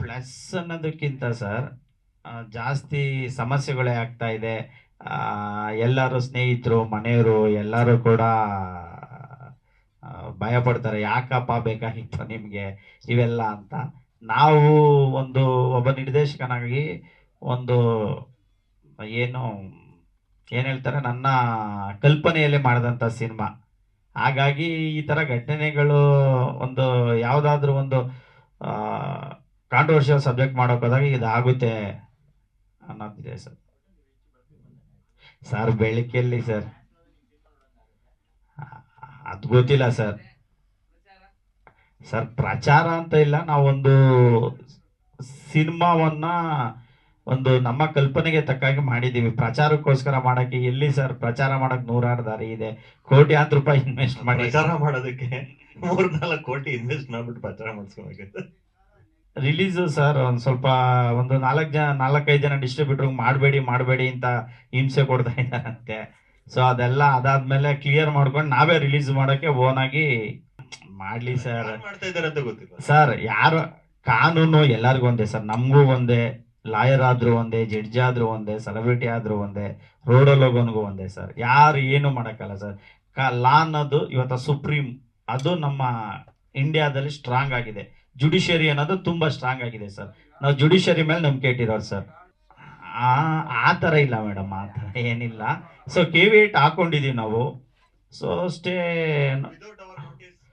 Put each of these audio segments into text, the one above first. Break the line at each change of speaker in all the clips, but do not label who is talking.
Plus ಅನ್ನೋದಕ್ಕಿಂತ sir ಜಾಸ್ತಿ ಸಮಸ್ಯೆಗಳೇ ಆಗ್ತಾ ಇದೆ. ಎಲ್ಲರೂ ಸ್ನೇಹಿತರು ಮನೆಯವರು ಎಲ್ಲರೂ ಕೂಡ ಆ, ಭಯ ಪಡ್ತಾರೆ, ಯಾಕಪ್ಪ ಬೇಕಾಗಿತ್ತು ನಿಮಗೆ ಇವೆಲ್ಲ ಅಂತ. ನಾವು ಒಂದು ಒಬ್ಬ ನಿರ್ದೇಶಕನಾಗಿ ಒಂದು ಏನು ಏನು ಹೇಳ್ತಾರೆ, ನನ್ನ ಕಲ್ಪನೆಯಲ್ಲಿ ಮಾಡಿದಂಥ ಸಿನಿಮಾ. ಹಾಗಾಗಿ ಈ ಥರ ಘಟನೆಗಳು ಒಂದು ಯಾವುದಾದ್ರೂ ಒಂದು ಕಾಂಟ್ರವರ್ಷಿಯಲ್ ಸಬ್ಜೆಕ್ಟ್ ಮಾಡೋಕ್ಕೋದಾಗ ಇದಾಗುತ್ತೆ ಅನ್ನೋದಿದೆ ಸರ್. ಸರ್ ಬೆಳಕೆಯಲ್ಲಿ ಸರ್ ಅದು ಗೊತ್ತಿಲ್ಲ ಸರ್. ಸರ್ ಪ್ರಚಾರ ಅಂತ ಇಲ್ಲ, ನಾವೊಂದು ಸಿನಿಮಾವನ್ನ ಒಂದು ನಮ್ಮ ಕಲ್ಪನೆಗೆ ತಕ್ಕಾಗಿ ಮಾಡಿದ್ದೀವಿ. ಪ್ರಚಾರಕ್ಕೋಸ್ಕರ ಮಾಡಕ್ಕೆ ಎಲ್ಲಿ ಸರ್, ಪ್ರಚಾರ ಮಾಡಕ್ 100 ದಾರಿ ಇದೆ. ಕೋಟ್ಯಾಂತರ ರೂಪಾಯಿ ಇನ್ವೆಸ್ಟ್ ಮಾಡಿ
ಪ್ರಚಾರ ಮಾಡೋದಕ್ಕೆ 3-4 ಕೋಟಿ ಇನ್ವೆಸ್ಟ್ ಮಾಡ್ಬಿಟ್ಟು ಪ್ರಚಾರ ಮಾಡಿಸ್ಕೋಬೇಕು.
ರಿಲೀಸು ಸರ್ ಒಂದು ಸ್ವಲ್ಪ ಒಂದು 4-5 ಜನ ಡಿಸ್ಟ್ರಿಬ್ಯೂಟರ್ ಮಾಡಬೇಡಿ ಅಂತ ಹಿಂಸೆ ಕೊಡ್ತಾ ಇದ್ದಾರಂತೆ. ಸೊ ಅದೆಲ್ಲ ಅದಾದ್ಮೇಲೆ ಕ್ಲಿಯರ್ ಮಾಡ್ಕೊಂಡು ನಾವೇ ರಿಲೀಸ್ ಮಾಡೋಕ್ಕೆ ಓನ್ ಆಗಿ ಮಾಡ್ಲಿ ಸರ್.
ಮಾಡ್ತಾ ಇದ್ದಾರೆ ಅಂತ ಗೊತ್ತಿಲ್ಲ
ಸರ್. ಯಾರು ಕಾನೂನು ಎಲ್ಲರಿಗೂ ಒಂದೇ ಸರ್, ನಮಗೂ ಒಂದೇ, ಲಾಯರ್ ಆದ್ರೂ ಒಂದೇ, ಜಡ್ಜ್ ಆದ್ರೂ ಒಂದೇ, ಸೆಲೆಬ್ರಿಟಿ ಆದ್ರೂ ಒಂದೇ, ರೋಡಲ್ಲಿ ಹೋಗೋನ್ಗೂ ಒಂದೇ ಸರ್. ಯಾರು ಏನು ಮಾಡೋಕ್ಕಲ್ಲ ಸರ್. ಲಾ ಅನ್ನೋದು ಇವತ್ತು ಸುಪ್ರೀಂ, ಅದು ನಮ್ಮ ಇಂಡಿಯಾದಲ್ಲಿ ಸ್ಟ್ರಾಂಗ್ ಆಗಿದೆ. ಜುಡಿಷಿಯರಿ ಅನ್ನೋದು ತುಂಬಾ ಸ್ಟ್ರಾಂಗ್ ಆಗಿದೆ ಸರ್. ನಾವು ಜುಡಿಷಿಯರಿ ಮೇಲೆ ನಂಬಿಕೆ ಇಟ್ಟಿರೋರು ಸರ್. ಆ ಥರ ಇಲ್ಲ ಮೇಡಮ್, ಆ ಥರ ಏನಿಲ್ಲ. ಸೊ KV8 ಹಾಕೊಂಡಿದೀವಿ ನಾವು. ಸೊ ಅಷ್ಟೇ.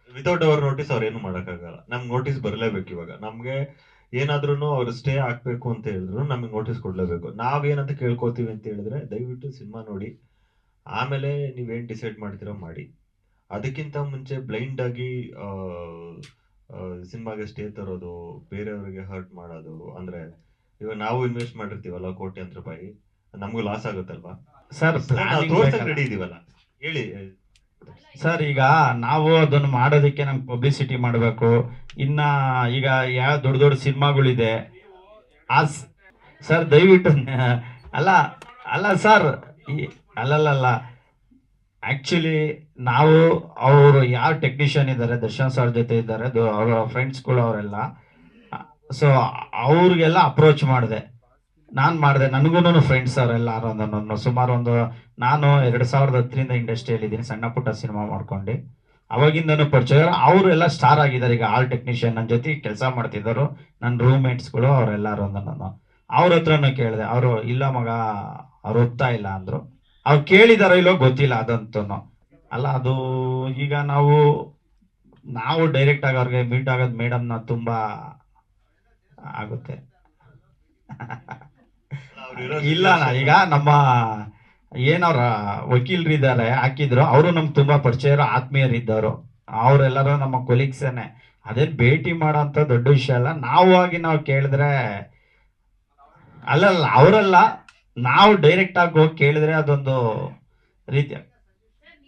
ವಿತೌಟ್ ಅವರ್ ನೋಟಿಸ್ ಅವ್ರು ಏನು ಮಾಡೋಕ್ಕಾಗಲ್ಲ. ನಮ್ಗೆ ನೋಟಿಸ್ ಬರಲೇಬೇಕು. ಇವಾಗ ನಮ್ಗೆ ಏನಾದ್ರೂ ಅವ್ರು ಸ್ಟೇ ಹಾಕ್ಬೇಕು ಅಂತ ಹೇಳಿದ್ರು ನಮಗೆ ನೋಟಿಸ್ ಕೊಡ್ಲೇಬೇಕು. ನಾವೇನಂತ ಕೇಳ್ಕೊತೀವಿ ಅಂತ ಹೇಳಿದ್ರೆ, ದಯವಿಟ್ಟು ಸಿನಿಮಾ ನೋಡಿ, ಆಮೇಲೆ ನೀವೇನ್ ಡಿಸೈಡ್ ಮಾಡ್ತೀರೋ ಮಾಡಿ. ಅದಕ್ಕಿಂತ ಮುಂಚೆ ಬ್ಲೈಂಡ್ ಆಗಿ ಸಿನಿಮಾಗೆ ಸ್ಟೇ ತರೋದು, ಬೇರೆಯವರಿಗೆ ಹರ್ಟ್ ಮಾಡೋದು, ಅಂದ್ರೆ ಇವಾಗ ನಾವು ಇನ್ವೆಸ್ಟ್ ಮಾಡಿರ್ತೀವಲ್ಲ ಕೋಟ್ಯಾಂತರ ರೂಪಾಯಿ, ನಮಗೂ ಲಾಸ್ ಆಗುತ್ತಲ್ವಾ
ಸರ್.
ತೋರ್ಸಕ್ ರೆಡಿ ಇದೀವಲ್ಲ, ಹೇಳಿ
ಸರ್. ಈಗ ನಾವು ಅದನ್ನು ಮಾಡೋದಕ್ಕೆ ನಮ್ಗೆ ಪಬ್ಲಿಸಿಟಿ ಮಾಡಬೇಕು. ಇನ್ನ ಈಗ ಯಾವ ದೊಡ್ಡ ದೊಡ್ಡ ಸಿನಿಮಾಗಳಿದೆ ಸರ್, ದಯವಿಟ್ಟು ಅಲ್ಲ ಅಲ್ಲ ಸರ್, ಅಲ್ಲಲ್ಲ ಆಕ್ಚುಲಿ ನಾವು ಅವರು ಯಾವ ಟೆಕ್ನಿಷಿಯನ್ ಇದ್ದಾರೆ, ದರ್ಶನ್ ಸರ್ ಜೊತೆ ಇದ್ದಾರೆ, ಅವರ ಫ್ರೆಂಡ್ಸ್ಗಳು ಅವರೆಲ್ಲ. ಸೊ ಅವ್ರಿಗೆಲ್ಲ ಅಪ್ರೋಚ್ ಮಾಡಿದೆ, ನಾನು ಮಾಡಿದೆ. ನನಗೂ ಫ್ರೆಂಡ್ಸ್ ಅವರೆಲ್ಲ ಸುಮಾರು ನಾನು 2010ರಿಂದ ಇಂಡಸ್ಟ್ರಿಯಲ್ಲಿ ಇದ್ದೀನಿ, ಸಣ್ಣ ಪುಟ್ಟ ಸಿನಿಮಾ ಮಾಡ್ಕೊಂಡು ಅವಾಗಿಂದನೂ ಪರಿಚಯ. ಅವರು ಎಲ್ಲ ಸ್ಟಾರ್ ಆಗಿದ್ದಾರೆ ಈಗ. ಆಲ್ ಟೆಕ್ನಿಷಿಯನ್ ನನ್ನ ಜೊತೆ ಕೆಲಸ ಮಾಡ್ತಿದ್ದರು, ನನ್ನ ರೂಮ್ಮೇಟ್ಸ್ಗಳು ಅವರೆಲ್ಲರೂ. ನಾನು ಅವ್ರ ಹತ್ರನೂ ಕೇಳಿದೆ, ಅವರು ಇಲ್ಲ ಮಗ ಅವ್ರು ಒಪ್ತಾ ಇಲ್ಲ ಅಂದರು. ಅವ್ರು ಕೇಳಿದಾರೋ ಇಲ್ಲೋ ಗೊತ್ತಿಲ್ಲ ಅದಂತೂ. ಅಲ್ಲ ಅದು ಈಗ ನಾವು ಡೈರೆಕ್ಟ್ ಆಗಿ ಅವ್ರಿಗೆ ಮೀಟ್ ಆಗೋದು ಮೇಡಮ್ನ ತುಂಬಾ ಆಗುತ್ತೆ. ಇಲ್ಲ ಈಗ ನಮ್ಮ ಏನವ್ರ ವಕೀಲರು ಇದ್ದಾರೆ ಹಾಕಿದ್ರು, ಅವರು ನಮ್ಗೆ ತುಂಬಾ ಪರಿಚಯರು, ಆತ್ಮೀಯರಿದ್ದವರು. ಅವರೆಲ್ಲರೂ ನಮ್ಮ ಕೊಲೀಗ್ಸೇನೆ. ಅದೇನ್ ಭೇಟಿ ಮಾಡೋಂಥ ದೊಡ್ಡ ವಿಷಯ ಅಲ್ಲ. ನಾವು ಕೇಳಿದ್ರೆ ಅಲ್ಲಲ್ಲ ಅವರಲ್ಲ, ನಾವು ಡೈರೆಕ್ಟ್ ಆಗಿ ಹೋಗಿ ಕೇಳಿದ್ರೆ ಅದೊಂದು ರೀತಿ